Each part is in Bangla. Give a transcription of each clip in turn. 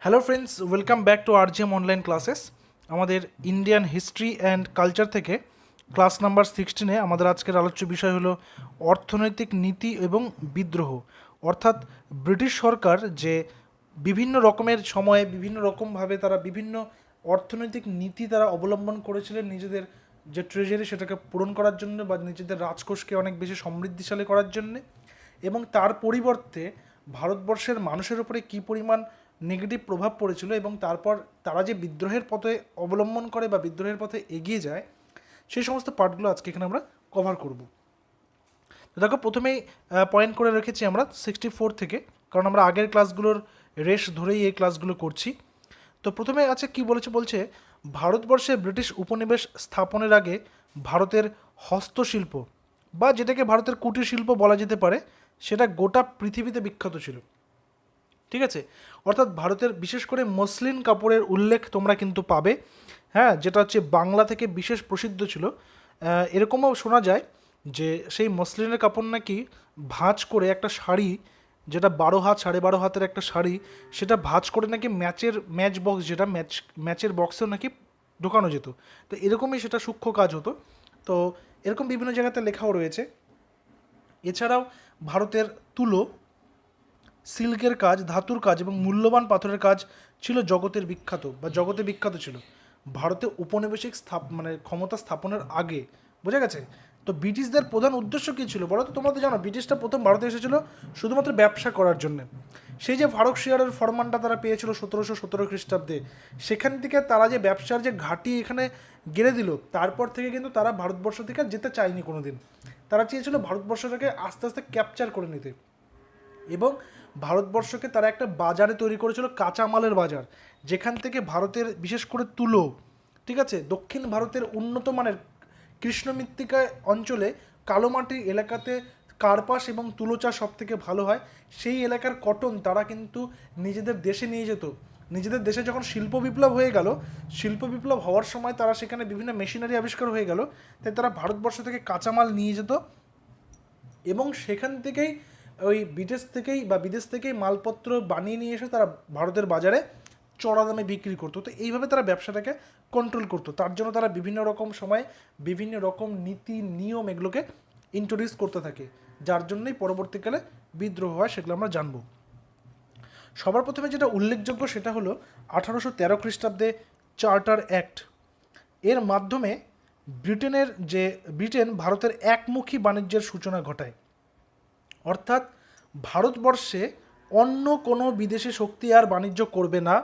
Hello friends, welcome back to RGM online classes. আমাদের ইন্ডিয়ান হিস্ট্রি অ্যান্ড কালচার থেকে ক্লাস নাম্বার 16-এ আমাদের আজকের আলোচ্য বিষয় হলো অর্থনৈতিক নীতি এবং বিদ্রোহ। অর্থাৎ ব্রিটিশ সরকার যে বিভিন্ন রকমের সময়ে বিভিন্ন রকমভাবে তারা বিভিন্ন অর্থনৈতিক নীতি তারা অবলম্বন করেছিলেন নিজেদের যে ট্রেজারি সেটাকে পূরণ করার জন্য বা নিজেদের রাজকোষকে অনেক বেশি সমৃদ্ধিশালী করার জন্যে, এবং তার পরিবর্তে ভারতবর্ষের মানুষের উপরে কী পরিমাণ নেগেটিভ প্রভাব পড়েছিল এবং তারপর তারা যে বিদ্রোহের পথে অবলম্বন করে বা বিদ্রোহের পথে এগিয়ে যায়, সেই সমস্ত পার্টগুলো আজকে এখানে আমরা কভার করব। তো দেখো, প্রথমেই পয়েন্ট করে রেখেছি আমরা 64 থেকে, কারণ আমরা আগের ক্লাসগুলোর রেশ ধরেই এই ক্লাসগুলো করছি। তো প্রথমে আছে কি বলছে ভারতবর্ষে ব্রিটিশ উপনিবেশ স্থাপনের আগে ভারতের হস্তশিল্প বা যেটাকে ভারতের কুটির শিল্প বলা যেতে পারে, সেটা গোটা পৃথিবীতে বিখ্যাত ছিল। ঠিক আছে, অর্থাৎ ভারতের বিশেষ করে মসলিন কাপড়ের উল্লেখ তোমরা কিন্তু পাবে, হ্যাঁ, যেটা হচ্ছে বাংলা থেকে বিশেষ প্রসিদ্ধ ছিল। এরকমও শোনা যায় যে সেই মসলিনের কাপড় নাকি ভাঁজ করে একটা শাড়ি, যেটা 12 হাত 12.5 হাতের একটা শাড়ি, সেটা ভাঁজ করে নাকি ম্যাচ বক্স, যেটা ম্যাচের বক্সেও নাকি ঢোকানো যেত। তো এরকমই সেটা সূক্ষ্ম কাজ হতো। তো এরকম বিভিন্ন জায়গাতে লেখাও রয়েছে। এছাড়াও ভারতের তুলো, সিল্কের কাজ, ধাতুর কাজ এবং মূল্যবান পাথরের কাজ ছিল জগতে বিখ্যাত ছিল ভারতে উপনিবেশিক ক্ষমতা স্থাপনের আগে। বোঝা গেছে? তো ব্রিটিশদের প্রধান উদ্দেশ্য কী ছিল বলো তো? তোমরা তো জানো ব্রিটিশরা প্রথম ভারতে এসেছিল শুধুমাত্র ব্যবসা করার জন্য। সেই যে ফারুক শিয়ারের ফরমানটা তারা পেয়েছিল 1717 খ্রিস্টাব্দে, সেখান থেকে তারা যে ব্যবসার যে ঘাঁটি এখানে গেড়ে দিল, তারপর থেকে কিন্তু তারা ভারতবর্ষ থেকে যেতে চায়নি কোনো দিন। তারা চেয়েছিল ভারতবর্ষটাকে আস্তে আস্তে ক্যাপচার করে নিতে, এবং ভারতবর্ষকে তারা একটা বাজারে তৈরি করেছিল, কাঁচামালের বাজার, যেখান থেকে ভারতের বিশেষ করে তুলো, ঠিক আছে, দক্ষিণ ভারতের উন্নত মানের কৃষ্ণমৃত্তিকা অঞ্চলে কালোমাটি এলাকাতে কার্পাস এবং তুলো চাষ সব থেকে ভালো হয়। সেই এলাকার কটন তারা কিন্তু নিজেদের দেশে নিয়ে যেত। নিজেদের দেশে যখন শিল্প বিপ্লব হয়ে গেল, শিল্প বিপ্লব হওয়ার সময় তারা সেখানে বিভিন্ন মেশিনারি আবিষ্কার হয়ে গেল, তাই তারা ভারতবর্ষ থেকে কাঁচামাল নিয়ে যেত এবং সেখান থেকেই বিদেশ থেকেই মালপত্র বানিয়ে নিয়ে এসে তারা ভারতের বাজারে চড়া দামে বিক্রি করতো। তো এইভাবে তারা ব্যবসাটাকে কন্ট্রোল করতো। তার জন্য তারা বিভিন্ন রকম সময় বিভিন্ন রকম নীতি নিয়ম এগুলোকে ইন্ট্রোডিউস করতে থাকে, যার জন্যই পরবর্তীকালে বিদ্রোহ হয়, সেগুলো আমরা জানবো। সবার প্রথমে যেটা উল্লেখযোগ্য সেটা হলো 1813 খ্রিস্টাব্দে চার্টার অ্যাক্ট। এর মাধ্যমে ব্রিটেন ভারতের একমুখী বাণিজ্যের সূচনা ঘটায়। অর্থাৎ ভারতবর্ষে অন্য কোনো বিদেশি শক্তি আর বাণিজ্য করবে না,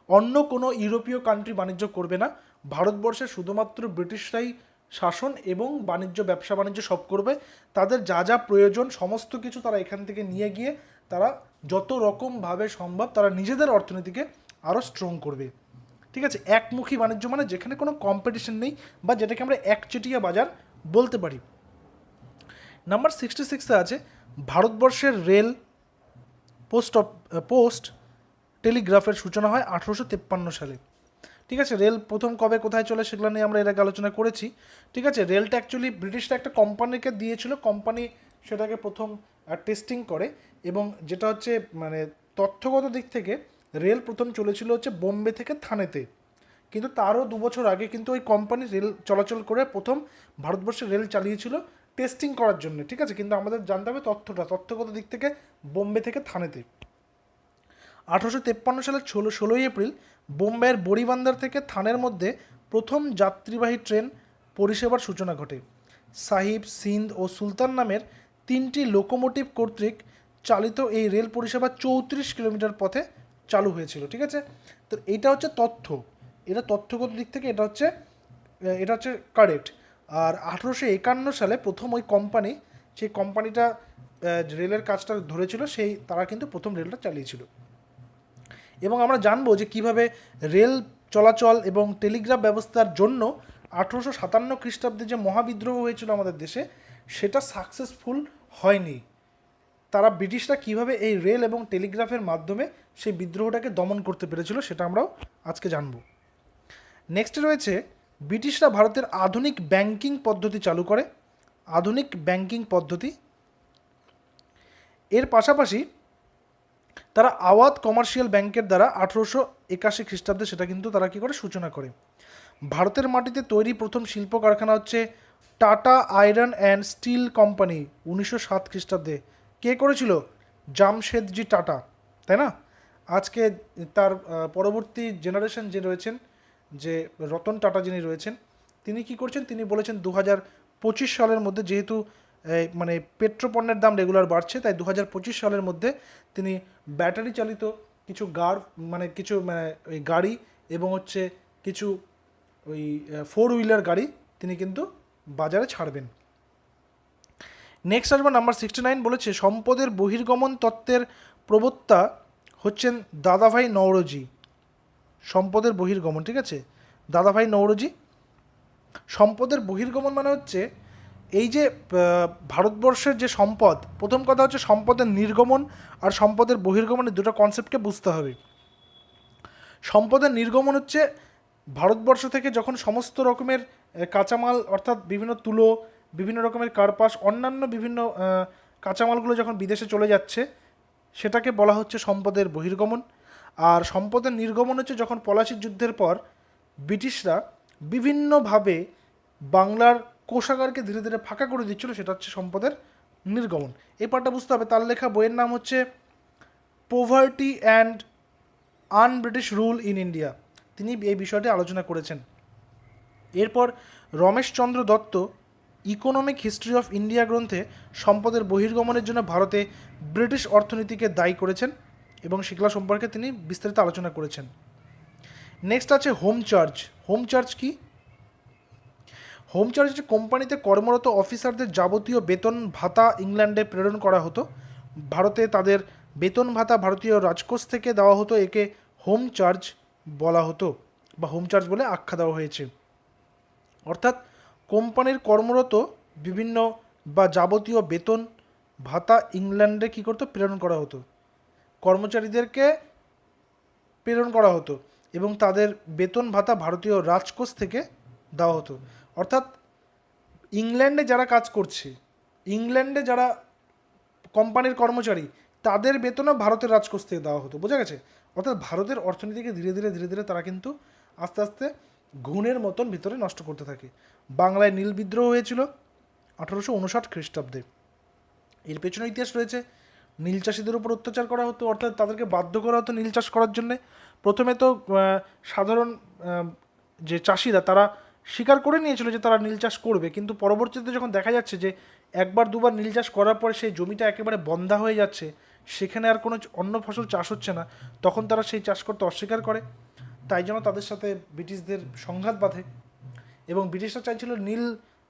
অন্য কোনো ইউরোপীয় কান্ট্রি বাণিজ্য করবে না। ভারতবর্ষে শুধুমাত্র ব্রিটিশরাই শাসন এবং ব্যবসা বাণিজ্য সব করবে। তাদের যা যা প্রয়োজন সমস্ত কিছু তারা এখান থেকে নিয়ে গিয়ে তারা যত রকমভাবে সম্ভব তারা নিজেদের অর্থনীতিকে আরও স্ট্রং করবে। ঠিক আছে, একমুখী বাণিজ্য মানে যেখানে কোনো কম্পিটিশন নেই, বা যেটাকে আমরা একচেটিয়া বাজার বলতে পারি। নাম্বার 66-এ আছে ভারতবর্ষের রেল পোস্ট টেলিগ্রাফের সূচনা হয় 1853 সালে। ঠিক আছে, রেল প্রথম কবে কোথায় চলে সেগুলো নিয়ে আমরা এর আগে আলোচনা করেছি। ঠিক আছে, রেলটা অ্যাকচুয়ালি ব্রিটিশরা একটা কোম্পানিকে দিয়েছিল, কোম্পানি সেটাকে প্রথম টেস্টিং করে, এবং যেটা হচ্ছে তথ্যগত দিক থেকে রেল প্রথম চলেছিল হচ্ছে বোম্বে থেকে থানেতে, কিন্তু তারও 2 বছর আগে কিন্তু ওই কোম্পানি রেল চলাচল করে প্রথম ভারতবর্ষে রেল চালিয়েছিল টেস্টিং করার জন্য। ঠিক আছে, কিন্তু আমাদের জানতে হবে তথ্যগত দিক থেকে বোম্বে থেকে থানেতে। 1853 সালের 16ই এপ্রিল বোম্বের বড়িবান্দার থেকে থানের মধ্যে প্রথম যাত্রীবাহী ট্রেন পরিষেবার সূচনা ঘটে। সাহিব, সিন্ধ ও সুলতান নামের 3টি লোকোমোটিভ কর্তৃক চালিত এই রেল পরিষেবা 34 কিলোমিটার পথে চালু হয়েছিল। ঠিক আছে, তো এইটা হচ্ছে তথ্যগত দিক থেকে এটা হচ্ছে কারেক্ট। আর 1851 সালে প্রথম ওই সেই কোম্পানিটা রেলের কাজটা ধরেছিল, তারা কিন্তু প্রথম রেলটা চালিয়েছিল। এবং আমরা জানবো যে কিভাবে রেল চলাচল এবং টেলিগ্রাফ ব্যবস্থার জন্য 1857 খ্রিস্টাব্দে যে মহাবিদ্রোহ হয়েছিল আমাদের দেশে, সেটা সাকসেসফুল হয়নি। ব্রিটিশরা কিভাবে এই রেল এবং টেলিগ্রাফের মাধ্যমে সেই বিদ্রোহটাকে দমন করতে পেরেছিল সেটা আমরাও আজকে জানব। নেক্সটে রয়েছে ব্রিটিশরা ভারতের আধুনিক ব্যাংকিং পদ্ধতি চালু করে। আধুনিক ব্যাংকিং পদ্ধতি এর পাশাপাশি তারা আওয়াধ কমার্শিয়াল ব্যাংকের দ্বারা 1881 খ্রিস্টাব্দে সেটা কিন্তু তারা কী করে সূচনা করে। ভারতের মাটিতে তৈরি প্রথম শিল্প কারখানা হচ্ছে tata iron and steel company, 1907 খ্রিস্টাব্দে। কে করেছিল? জামশেদজি টাটা, তাই না? আজকে তার পরবর্তী জেনারেশন যে রয়েছেন, যে রতন টাটা যিনি রয়েছেন, তিনি কি করছেন, তিনি বলেছেন 2025 সালের মধ্যে, যেহেতু মানে পেট্রোপণ্যের দাম রেগুলার বাড়ছে, তাই 2025 সালের মধ্যে তিনি ব্যাটারি চালিত কিছু ওই গাড়ি এবং হচ্ছে কিছু ওই 4 হুইলার গাড়ি তিনি কিন্তু বাজারে ছাড়বেন। নেক্সট আসবে নাম্বার 69, বলেছে সম্পদের বহির্গমন তত্ত্বের প্রবক্তা হচ্ছেন দাদাভাই নওরোজি। সম্পদের বহির্গমন, ঠিক আছে, দাদাভাই নওরোজি। সম্পদের বহির্গমন মানে হচ্ছে এই যে ভারতবর্ষের যে সম্পদ, প্রথম কথা হচ্ছে সম্পদের নির্গমন আর সম্পদের বহির্গমনের দুটো কনসেপ্টকে বুঝতে হবে। সম্পদের নির্গমন হচ্ছে ভারতবর্ষ থেকে যখন সমস্ত রকমের কাঁচামাল, অর্থাৎ বিভিন্ন তুলো, বিভিন্ন রকমের কার্পাস, অন্যান্য বিভিন্ন কাঁচামালগুলো যখন বিদেশে চলে যাচ্ছে, সেটাকে বলা হচ্ছে সম্পদের বহির্গমন। আর সম্পদের নির্গমন হচ্ছে যখন পলাশির যুদ্ধের পর ব্রিটিশরা বিভিন্নভাবে বাংলার কোষাগারকে ধীরে ধীরে ফাঁকা করে দিচ্ছিল, সেটা হচ্ছে সম্পদের নির্গমন। এই পার্টটা বুঝতে হবে। তার লেখা বইয়ের নাম হচ্ছে poverty and un-British rule in India, তিনি এই বিষয়টি আলোচনা করেছেন। এরপর Rameshchandra Dutta economic history of India গ্রন্থে সম্পদের বহির্গমনের জন্য ভারতে ব্রিটিশ অর্থনীতিকে দায়ী করেছেন এবং সেগুলো সম্পর্কে তিনি বিস্তারিত আলোচনা করেছেন। নেক্সট আছে হোম চার্জ। হোম চার্জ কি? হোম চার্জ হচ্ছে কোম্পানিতে কর্মরত অফিসারদের যাবতীয় বেতন ভাতা ইংল্যান্ডে প্রেরণ করা হতো। ভারতে তাদের বেতন ভাতা ভারতীয় রাজকোষ থেকে দেওয়া হতো। একে হোম চার্জ বলা হতো বা হোম চার্জ বলে আখ্যা দেওয়া হয়েছে। অর্থাৎ কোম্পানির কর্মরত বিভিন্ন বা যাবতীয় বেতন ভাতা ইংল্যান্ডে কী করতো? প্রেরণ করা হতো, কর্মচারীদেরকে প্রেরণ করা হতো এবং তাদের বেতন ভাতা ভারতীয় রাজকোষ থেকে দেওয়া হতো। অর্থাৎ ইংল্যান্ডে যারা কাজ করছে, ইংল্যান্ডে যারা কোম্পানির কর্মচারী, তাদের বেতনও ভারতের রাজকোষ থেকে দেওয়া হতো। বোঝা গেছে? অর্থাৎ ভারতের অর্থনীতিকে ধীরে ধীরে তারা কিন্তু আস্তে আস্তে ঘুণের মতন ভিতরে নষ্ট করতে থাকে। বাংলায় নীল বিদ্রোহ হয়েছিল 1859 খ্রিস্টাব্দে। এর পেছনে ইতিহাস রয়েছে। নীল চাষিদের উপর অত্যাচার করা হতো, অর্থাৎ তাদেরকে বাধ্য করা হতো নীল চাষ করার জন্যে। প্রথমে তো সাধারণ যে চাষিরা তারা স্বীকার করে নিয়েছিল যে তারা নীল চাষ করবে, কিন্তু পরবর্তীতে যখন দেখা যাচ্ছে যে একবার দুবার নীল চাষ করার পর সেই জমিটা একেবারে বন্ধা হয়ে যাচ্ছে, সেখানে আর কোনো অন্য ফসল চাষ হচ্ছে না, তখন তারা সেই চাষ করতে অস্বীকার করে। তাই জন্য তাদের সাথে ব্রিটিশদের সংঘাত বাঁধে এবং ব্রিটিশরা চাইছিল নীল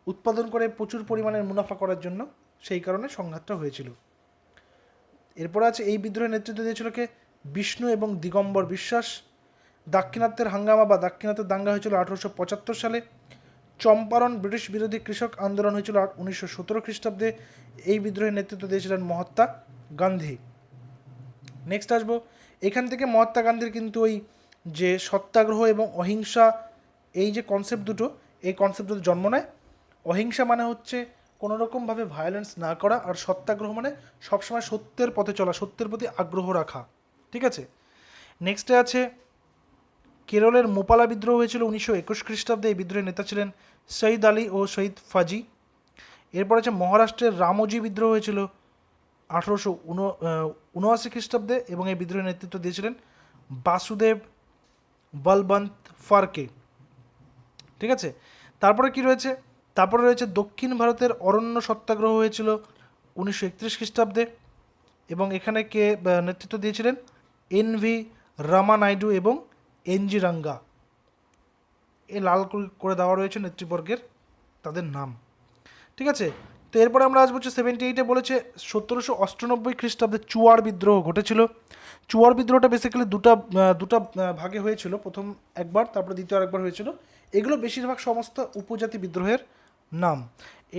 উৎপাদন করে প্রচুর পরিমাণের মুনাফা করার জন্য, সেই কারণে সংঘাতটা হয়েছিল। এরপর আছে এই বিদ্রোহের নেতৃত্ব দিয়েছিল কে? বিষ্ণু এবং দিগম্বর বিশ্বাস। দাক্ষিণাত্যের হাঙ্গামা বা দাক্ষিণাত্যের দাঙ্গা হয়েছিল 1875 সালে। চম্পারণ ব্রিটিশ বিরোধী কৃষক আন্দোলন হয়েছিল 1917 খ্রিস্টাব্দে। এই বিদ্রোহের নেতৃত্ব দিয়েছিলেন মহাত্মা গান্ধী। নেক্সট আসবো, এখান থেকে মহাত্মা গান্ধীর কিন্তু ওই যে সত্যাগ্রহ এবং অহিংসা, এই যে কনসেপ্ট দুটো, এই কনসেপ্ট দুটো জন্ম নেয়। অহিংসা মানে হচ্ছে কোনোরকমভাবে ভায়োলেন্স না করা, আর সত্যাগ্রহ মানে সবসময় সত্যের পথে চলা, সত্যের প্রতি আগ্রহ রাখা। ঠিক আছে? নেক্সটে আছে কেরলের মোপালা বিদ্রোহ হয়েছিল 1921 খ্রিস্টাব্দে। এই বিদ্রোহের নেতা ছিলেন সঈদ আলী ও সঈদ ফাজি। এরপর আছে মহারাষ্ট্রের রামোজি বিদ্রোহ হয়েছিল 1879 খ্রিস্টাব্দে এবং এই বিদ্রোহের নেতৃত্ব দিয়েছিলেন বাসুদেব বলবন্ত ফারকে। ঠিক আছে? তারপরে কি রয়েছে? তারপরে রয়েছে দক্ষিণ ভারতের অরণ্য সত্যাগ্রহ হয়েছিল 1931 খ্রিস্টাব্দে এবং এখানে কে নেতৃত্ব দিয়েছিলেন? এন.ভি. রামানাইডু এবং এন.জি. রাঙ্গা। এ লাল করে দেওয়া রয়েছে নেতৃবর্গের তাদের নাম। ঠিক আছে? তো এরপরে আমরা আসবো 78-এ বলেছে 1798 খ্রিস্টাব্দে চুয়ার বিদ্রোহ ঘটেছিল। চুয়ার বিদ্রোহটা বেসিক্যালি দুটা ভাগে হয়েছিল, প্রথম একবার, তারপরে দ্বিতীয় আরেকবার হয়েছিল। এগুলো বেশিরভাগ সমস্ত উপজাতি বিদ্রোহের নাম।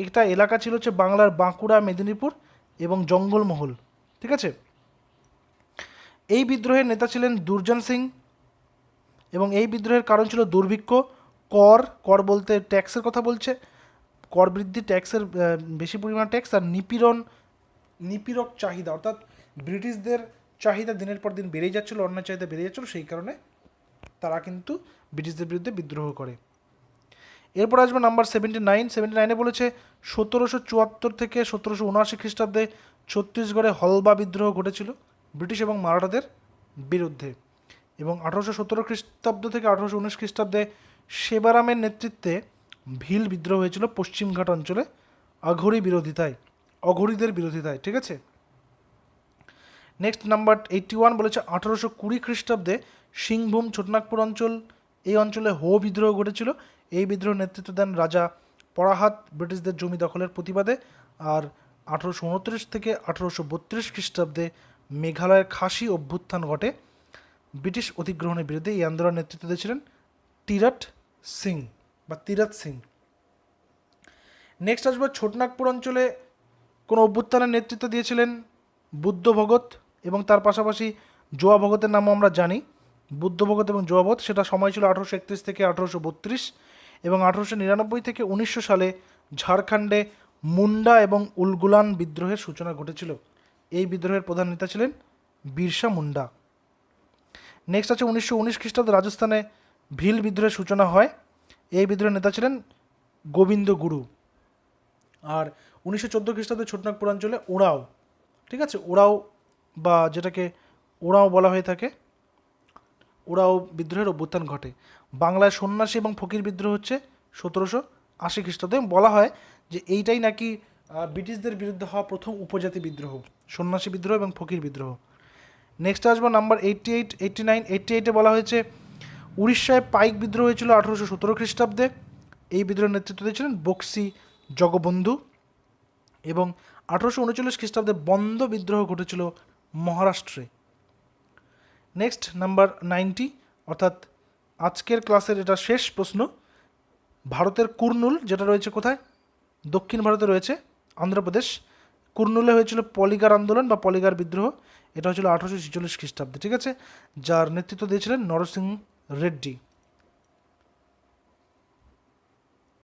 একটা এলাকা ছিল হচ্ছে বাংলার বাঁকুড়া, মেদিনীপুর এবং জঙ্গলমহল। ঠিক আছে? এই বিদ্রোহের নেতা ছিলেন দুর্জন সিং এবং এই বিদ্রোহের কারণ ছিল দুর্ভিক্ষ, কর বলতে ট্যাক্সের কথা বলছে, কর বৃদ্ধি, ট্যাক্সের বেশি পরিমাণ ট্যাক্স, আর নিপীড়ক চাহিদা, অর্থাৎ ব্রিটিশদের চাহিদা দিনের পর দিন বেড়েই যাচ্ছিলো, অন্যের চাহিদা বেড়ে যাচ্ছিলো, সেই কারণে তারা কিন্তু ব্রিটিশদের বিরুদ্ধে বিদ্রোহ করে। এরপর আসবে নাম্বার 79 বলেছে 1774 থেকে 1779 খ্রিস্টাব্দে ছত্তিশগড়ে হলবা বিদ্রোহ ঘটেছিল ব্রিটিশ এবং মারাঠাদের বিরুদ্ধে। এবং 1817 খ্রিস্টাব্দ থেকে 1819 খ্রিস্টাব্দে সেবারামের নেতৃত্বে ভিল বিদ্রোহ হয়েছিল পশ্চিমঘাট অঞ্চলে অঘোরীদের বিরোধিতায়। ঠিক আছে। নেক্সট নাম্বার 81 বলেছে 1820 খ্রিস্টাব্দে সিংভূম ছোটনাগপুর অঞ্চল, এই অঞ্চলে হো বিদ্রোহ ঘটেছিল। এই বিদ্রোহ নেতৃত্ব দেন রাজা পরাহাত ব্রিটিশদের জমি দখলের প্রতিবাদে। আর 1829 থেকে 1832 খ্রিস্টাব্দে মেঘালয়ের খাসি অভ্যুত্থান ঘটে ব্রিটিশ অধিগ্রহণের বিরুদ্ধে। এই আন্দোলনের নেতৃত্ব দিয়েছিলেন তীরথ সিং। নেক্সট আসবে ছোটনাগপুর অঞ্চলে কোন অভ্যুত্থানের নেতৃত্ব দিয়েছিলেন বুদ্ধ ভগত, এবং তার পাশাপাশি জোয়া ভগতের নামও আমরা জানি। বুদ্ধ ভগত এবং জোয়া ভগত, সেটা সময় ছিল 1831 থেকে 1832, এবং 1899 থেকে 1900 সালে ঝাড়খণ্ডে মুন্ডা এবং উলগুলান বিদ্রোহের সূচনা ঘটেছিল। এই বিদ্রোহের প্রধান নেতা ছিলেন বিরসা মুন্ডা। নেক্সট আছে 1919 খ্রিস্টাব্দে রাজস্থানে ভিল বিদ্রোহের সূচনা হয়। এই বিদ্রোহের নেতা ছিলেন গোবিন্দ গুরু। আর 1914 খ্রিস্টাব্দে ছোটনাগপুর অঞ্চলে ওরাও, ঠিক আছে, ওরাও বা যেটাকে ওরাও বলা হয়ে থাকে, ওরাও বিদ্রোহের অভ্যুত্থান ঘটে। বাংলায় সন্ন্যাসী এবং ফকির বিদ্রোহ হচ্ছে 1780 খ্রিস্টাব্দে। বলা হয় যে এইটাই নাকি ব্রিটিশদের বিরুদ্ধে হওয়া প্রথম উপজাতি বিদ্রোহ, সন্ন্যাসী বিদ্রোহ এবং ফকির বিদ্রোহ। নেক্সট আসবো নাম্বার 88 বলা হয়েছে উড়িষ্যায় পাইক বিদ্রোহ হয়েছিল 1817 খ্রিস্টাব্দে। এই বিদ্রোহের নেতৃত্ব দিয়েছিলেন বক্সি জগবন্ধু। এবং 1839 খ্রিস্টাব্দে বন্দ বিদ্রোহ ঘটেছিল মহারাষ্ট্রে। নেক্সট নাম্বার 90, অর্থাৎ আজকের ক্লাসের এটা শেষ প্রশ্ন। ভারতের কুর্নুল, যেটা রয়েছে কোথায়, দক্ষিণ ভারতে রয়েছে, অন্ধ্রপ্রদেশ। কুর্নুলে হয়েছিল পলিগার আন্দোলন বা পলিগার বিদ্রোহ। এটা হয়েছিল 1846 খ্রিস্টাব্দে। ঠিক আছে, যার নেতৃত্ব দিয়েছিলেন নরসিংহ রেড্ডি।